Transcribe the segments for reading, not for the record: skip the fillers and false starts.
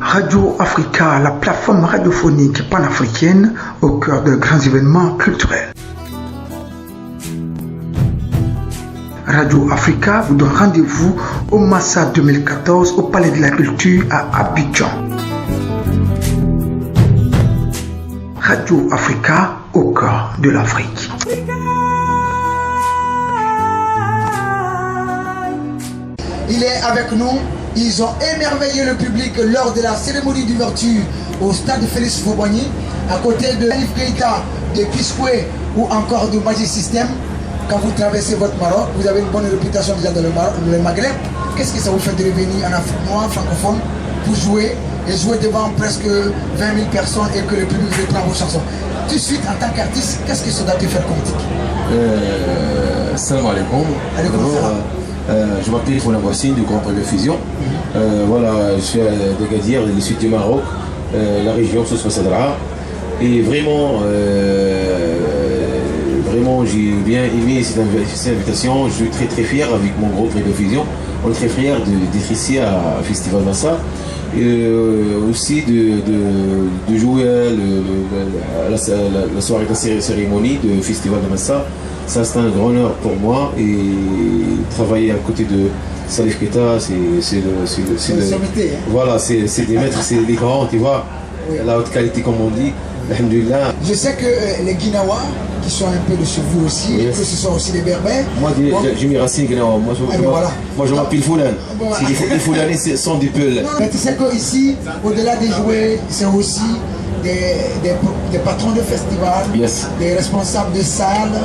Radio Africa, la plateforme radiophonique panafricaine au cœur de grands événements culturels. Radio Africa vous donne rendez-vous au Massa 2014 au Palais de la Culture à Abidjan. Radio Africa au cœur de l'Afrique. Il est avec nous. Ils ont émerveillé le public lors de la cérémonie d'ouverture au stade Félix Houphouët-Boigny, à côté de Salif Keita, de Kiswe ou encore de Magic System. Quand vous traversez votre Maroc, vous avez une bonne réputation déjà dans le Maghreb. Qu'est-ce que ça vous fait de revenir en Afrique noire, francophone, pour jouer et jouer devant presque 20 000 personnes et que le public reprend vos chansons? Tout de suite, en tant qu'artiste, qu'est-ce que ça doit te faire comme Salam alaikum. Je m'appelle Founa Boissine du Grand Prix de Fusion. Voilà, je suis de Gadir, le sud du Maroc, la région Souss Sadra. Et vraiment, j'ai bien aimé cette invitation. Je suis très très fier avec mon groupe de Fusion. On est très fiers d'être ici à Festival Massa. Et aussi de jouer la soirée de la cérémonie de Festival de Massa. Ça c'est un grand honneur pour moi, et travailler à côté de Salif Keita, voilà, c'est des maîtres, c'est des grands, tu vois, oui. La haute qualité comme on dit, alhamdoulilah. Je sais que les Guinawa, qui sont un peu de chez vous aussi, yes. Que ce sont aussi des Berbères. Moi j'ai mis racine Guinawa, moi je m'appelle Foulan. Bon, les Foulanais sont du Peul. Mais tu sais qu'ici, au-delà des jouets, c'est aussi des patrons de festivals, yes. Des responsables de salles,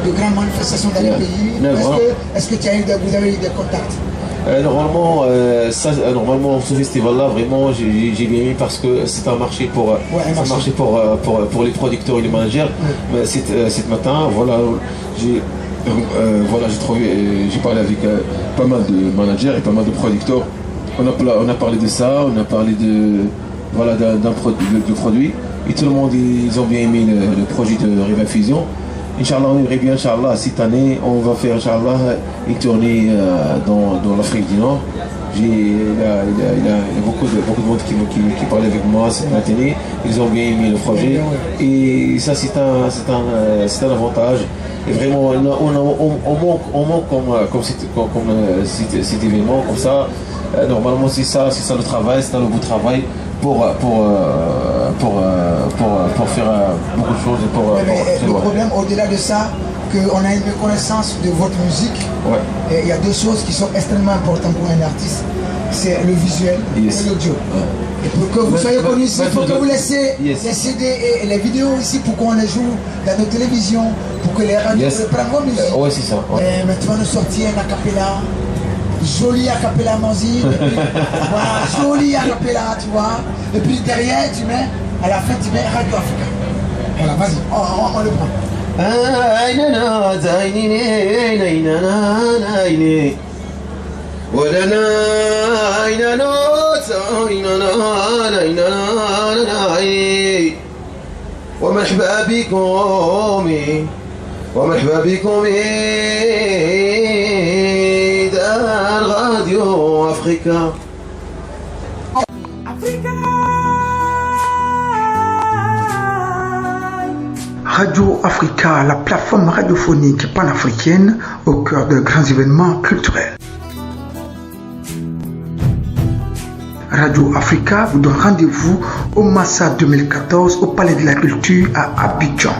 de grandes manifestations dans les pays. Est-ce que vous avez eu des contacts? Normalement, ce festival-là, vraiment, j'ai bien aimé parce que c'est un marché pour les producteurs et les managers. Ouais. Mais cet matin, voilà, j'ai parlé avec pas mal de managers et pas mal de producteurs. On a parlé de ça, on a parlé d'un produit. Et tout le monde, ils ont bien aimé le projet de Riva Fusion. Inch'Allah, on aimerait bien, Inch'Allah, cette année, on va faire, Inch'Allah, une tournée dans l'Afrique du Nord. Il y a beaucoup de monde qui parlait avec moi cette matinée. Ils ont bien aimé le projet. Et ça, c'est un avantage. Et vraiment, on manque comme cet événement, comme ça. Normalement, c'est ça le travail, c'est un nouveau travail. Pour faire beaucoup de choses. Le problème, au-delà de ça, qu'on a une reconnaissance de votre musique, ouais. Et il y a deux choses qui sont extrêmement importantes pour un artiste, c'est le visuel, yes. Et l'audio. Ouais. Et pour que vous soyez connus ici, il faut que vous laissiez, yes. Les CD et les vidéos ici pour qu'on les joue dans nos télévisions, pour que les radios, yes. Prennent vos musiques. Ouais, c'est ça. Ouais. Mais tu vas nous sortir un acapella. Joli acapella Manzi, voilà, joli acapella, tu vois. Et puis derrière, tu mets, à la fin, tu mets Radio Africa. Voilà, vas-y, on le prend. Radio Africa. Radio Africa, la plateforme radiophonique panafricaine au cœur de grands événements culturels. Radio Africa vous donne rendez-vous au Massa 2014 au Palais de la Culture à Abidjan.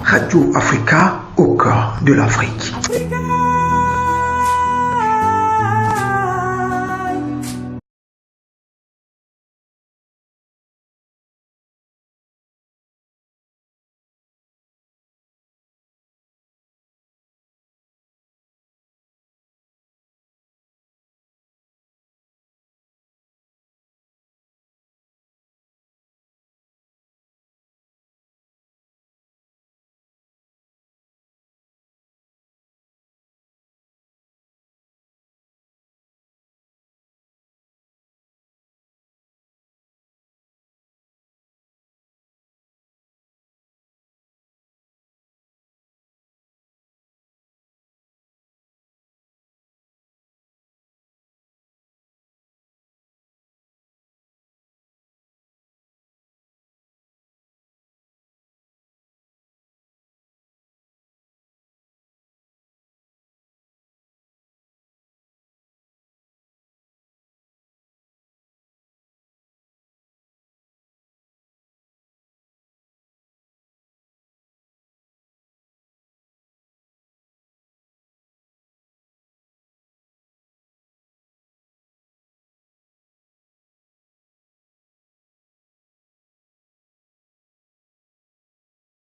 Radio Africa au cœur de l'Afrique.